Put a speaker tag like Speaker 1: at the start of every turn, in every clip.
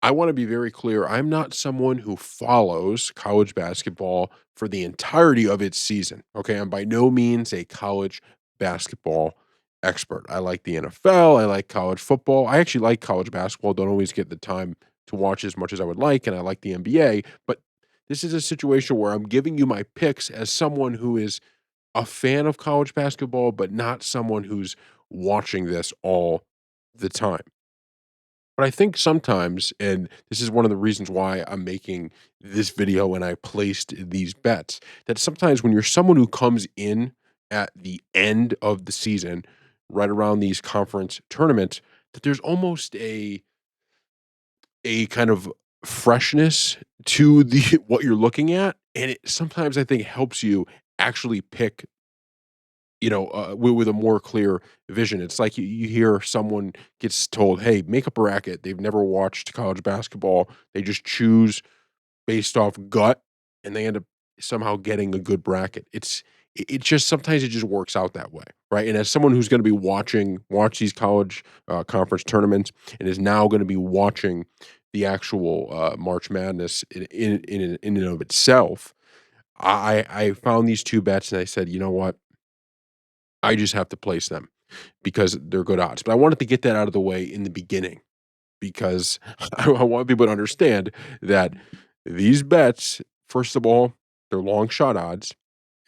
Speaker 1: I want to be very clear. I'm not someone who follows college basketball for the entirety of its season. Okay. I'm by no means a college basketball expert. I like the NFL. I like college football. I actually like college basketball. Don't always get the time to watch as much as I would like. And I like the NBA. But this is a situation where I'm giving you my picks as someone who is a fan of college basketball, but not someone who's watching this all the time. But I think sometimes, and this is one of the reasons why I'm making this video and I placed these bets, that sometimes when you're someone who comes in at the end of the season, right around these conference tournaments, that there's almost a kind of freshness to the what you're looking at. And it sometimes I think helps you actually pick with a more clear vision. It's like you hear someone gets told, "Hey, make a bracket." They've never watched college basketball. They just choose based off gut, and they end up somehow getting a good bracket. It just sometimes it just works out that way, right? And as someone who's going to be watch these college conference tournaments, and is now going to be watching the actual March Madness in and of itself, I found these two bets, and I said, you know what? I just have to place them because they're good odds. But I wanted to get that out of the way in the beginning because I want people to understand that these bets, first of all, they're long shot odds.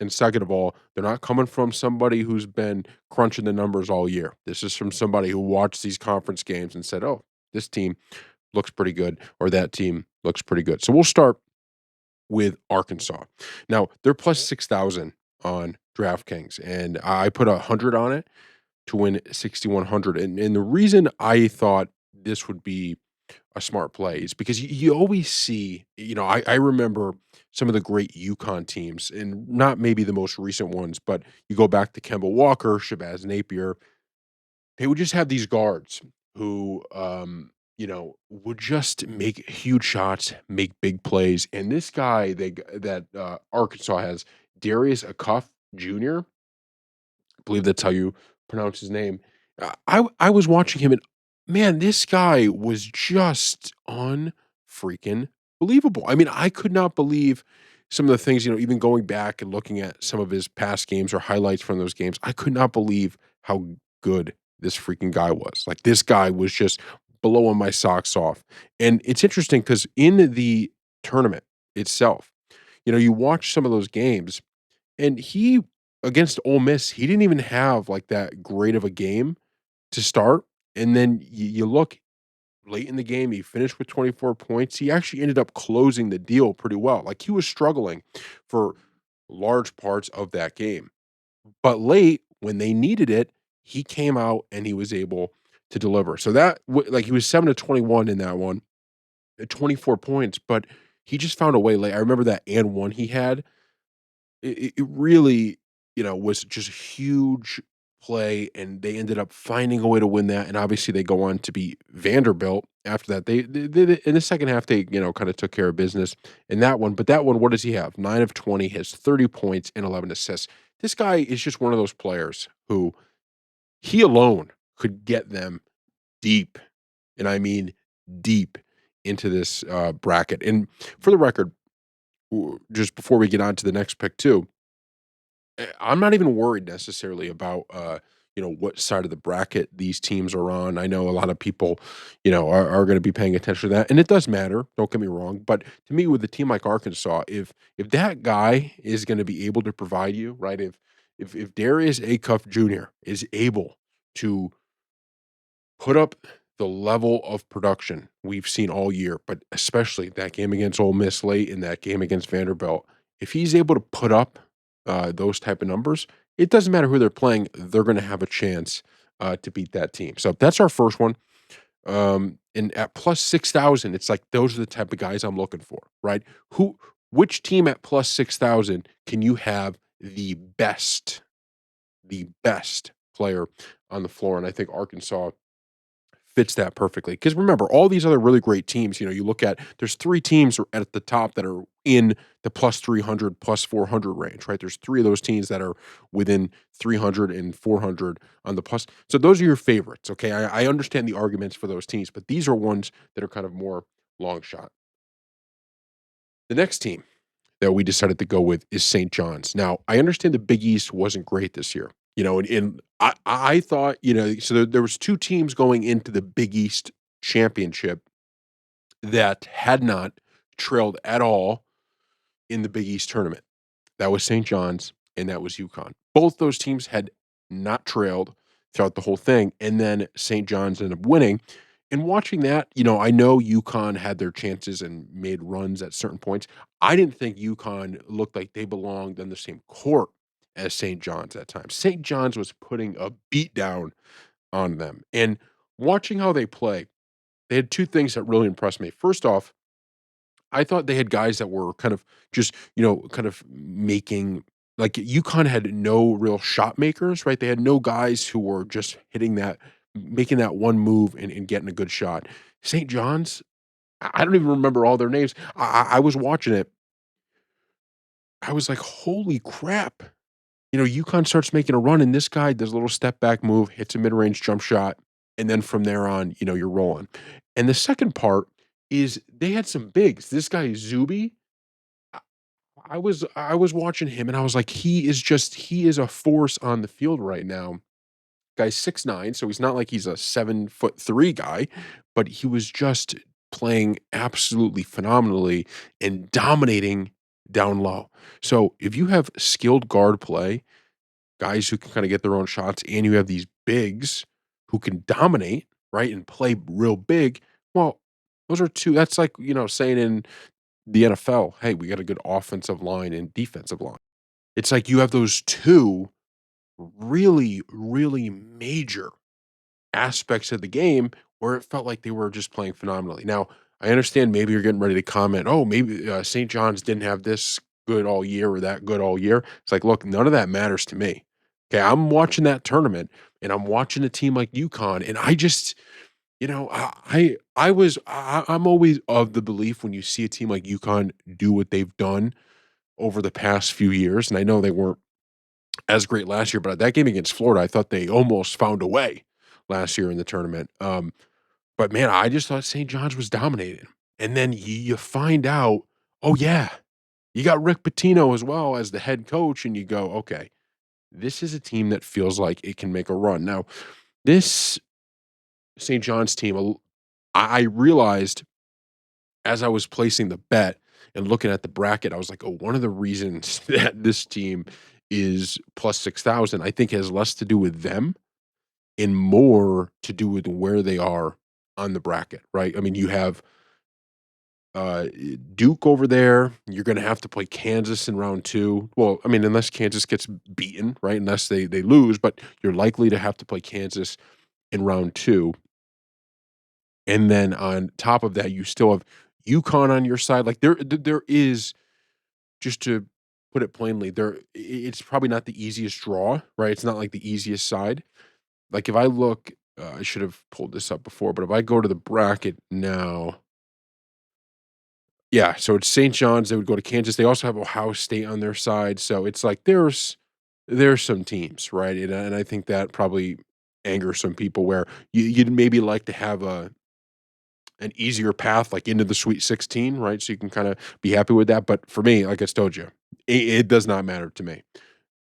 Speaker 1: And second of all, they're not coming from somebody who's been crunching the numbers all year. This is from somebody who watched these conference games and said, oh, this team looks pretty good, or that team looks pretty good. So we'll start with Arkansas. Now, they're plus 6,000 on DraftKings, and I put 100 on it to win 6,100. And the reason I thought this would be a smart play is because you always see, I remember some of the great UConn teams, and not maybe the most recent ones, but you go back to Kemba Walker, Shabazz Napier, they would just have these guards who, would just make huge shots, make big plays. And this guy that Arkansas has, Darius Acuff Jr., I believe that's how you pronounce his name. I was watching him, and man, this guy was just unfreaking believable. I mean, I could not believe some of the things, even going back and looking at some of his past games or highlights from those games. I could not believe how good this freaking guy was. Like, this guy was just blowing my socks off. And it's interesting because in the tournament itself, you watch some of those games, and he against Ole Miss, he didn't even have, like, that great of a game to start, and then you look late in the game, he finished with 24 points. He actually ended up closing the deal pretty well. Like, he was struggling for large parts of that game, but late, when they needed it, he came out and he was able to deliver. So like, he was 7 to 21 in that one, at 24 points, but he just found a way late. I remember that and one he had, it really, was just a huge play, and they ended up finding a way to win that, and obviously they go on to beat Vanderbilt after that. They in the second half, they, kinda took care of business in that one, but that one, what does he have? 9 of 20, has 30 points and 11 assists. This guy is just one of those players who he alone could get them deep, and I mean deep into this, bracket. And for the record, just before we get on to the next pick too, I'm not even worried necessarily about what side of the bracket these teams are on. I know a lot of people, are going to be paying attention to that, and it does matter. Don't get me wrong, but to me, with a team like Arkansas, if that guy is going to be able to provide you, right? If Darius Acuff Jr. is able to put up the level of production we've seen all year, but especially that game against Ole Miss late in that game against Vanderbilt, if he's able to put up those type of numbers, it doesn't matter who they're playing; they're going to have a chance to beat that team. So that's our first one. And at plus 6,000, it's like those are the type of guys I'm looking for, right? Which team at plus 6,000 can you have the best player on the floor? And I think Arkansas fits that perfectly. Because remember, all these other really great teams, you look at, there's three teams at the top that are in the plus 300, plus 400 range, right? There's three of those teams that are within 300 and 400 on the plus. So those are your favorites, okay? I understand the arguments for those teams, but these are ones that are kind of more long shot. The next team that we decided to go with is St. John's. Now, I understand the Big East wasn't great this year, and I thought, so there was 2 teams going into the Big East championship that had not trailed at all in the Big East tournament. That was St. John's and that was UConn. Both those teams had not trailed throughout the whole thing, and then St. John's ended up winning. And watching that, I know UConn had their chances and made runs at certain points. I didn't think UConn looked like they belonged on the same court as St. John's at times. St. John's was putting a beat down on them. And watching how they play, they had 2 things that really impressed me. First off, I thought they had guys that were kind of just, kind of making like UConn had no real shot makers, right? They had no guys who were just hitting that, making that one move and getting a good shot. St. John's, I don't even remember all their names. I was watching it. I was like, holy crap. UConn starts making a run, and this guy does a little step back move, hits a mid range jump shot, and then from there on, you're rolling. And the second part is they had some bigs. This guy Zuby, I I was watching him and I was like, he is a force on the field right now. Guy's 6'9", so he's not like he's a 7'3" guy, but he was just playing absolutely phenomenally and dominating down low. So if you have skilled guard play, guys who can kind of get their own shots, and you have these bigs who can dominate, right, and play real big, well, those are two. That's like, saying in the NFL, "Hey, we got a good offensive line and defensive line." It's like you have those 2 really, really major aspects of the game where it felt like they were just playing phenomenally. Now, I understand maybe you're getting ready to comment, "Oh, maybe, St. John's didn't have this good all year or that good all year." It's like, look, none of that matters to me. Okay, I'm watching that tournament, and I'm watching a team like UConn, and I just I'm always of the belief when you see a team like UConn do what they've done over the past few years, and I know they weren't as great last year, but that game against Florida, I thought they almost found a way last year in the tournament. But man, I just thought St. John's was dominating. And then you find out, oh yeah, you got Rick Pitino as well as the head coach, and you go, okay, this is a team that feels like it can make a run. Now, this St. John's team, I realized as I was placing the bet and looking at the bracket, I was like, "Oh, one of the reasons that this team is plus 6,000, I think has less to do with them and more to do with where they are on the bracket," right? I mean, you have, uh, Duke over there, you're gonna have to play Kansas in round 2. Well, I mean, unless Kansas gets beaten, right? Unless they lose, but you're likely to have to play Kansas in round 2. And then on top of that, you still have UConn on your side. Like there is, just to put it plainly, it's probably not the easiest draw, right? It's not like the easiest side. Like if I look, I should have pulled this up before, but if I go to the bracket now, yeah, so it's St. John's. They would go to Kansas. They also have Ohio State on their side. So it's like there's some teams, right? And I think that probably angers some people where you'd maybe like to have an easier path, like, into the Sweet 16, right? So you can kinda be happy with that, but for me, like I told you, it does not matter to me.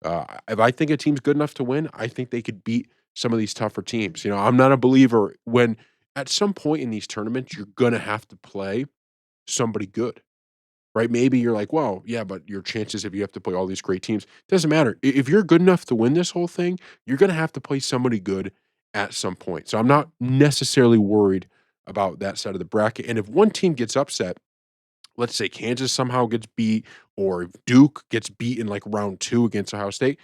Speaker 1: If I think a team's good enough to win, I think they could beat some of these tougher teams. I'm not a believer when at some point in these tournaments, you're gonna have to play somebody good, right? Maybe you're like, "Well, yeah, but your chances if you have to play all these great teams." Doesn't matter. If you're good enough to win this whole thing, you're gonna have to play somebody good at some point. So I'm not necessarily worried about that side of the bracket. And if one team gets upset, let's say Kansas somehow gets beat, or if Duke gets beat in like round 2 against Ohio State,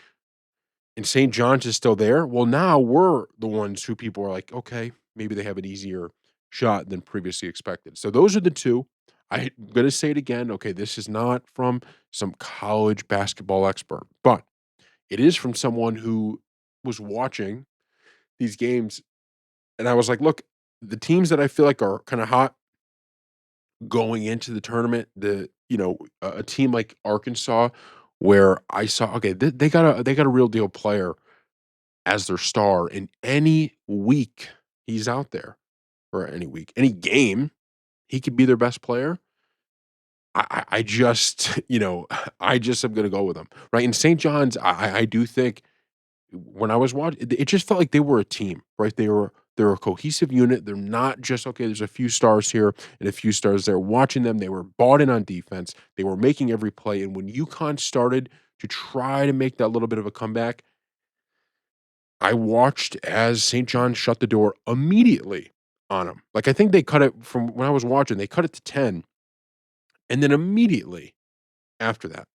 Speaker 1: and St. John's is still there, well, now we're the ones who people are like, okay, maybe they have an easier shot than previously expected. So those are the 2. I'm gonna say it again. Okay, this is not from some college basketball expert, but it is from someone who was watching these games, and I was like, look, the teams that I feel like are kind of hot going into the tournament, a team like Arkansas, where I saw, okay, they got a real deal player as their star, and any week he's out there, or any week, any game, he could be their best player, I just, I just am gonna go with them, right? And St. John's, I do think when I was watching, it just felt like they were a team, right? They're a cohesive unit. They're not just okay. There's a few stars here and a few stars there. Watching them, they were bought in on defense. They were making every play. And when UConn started to try to make that little bit of a comeback, I watched as St. John shut the door immediately on them. Like I think they cut it from when I was watching. They cut it to 10, and then immediately after that,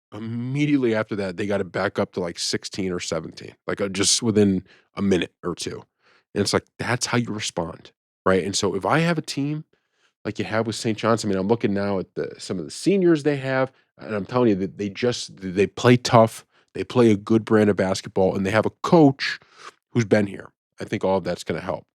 Speaker 1: they got it back up to, like, 16 or 17, like, just within a minute or 2, and it's like, that's how you respond, right? And so if I have a team like you have with St. John's, I mean, I'm looking now at some of the seniors they have, and I'm telling you that they play tough, they play a good brand of basketball, and they have a coach who's been here. I think all of that's gonna help.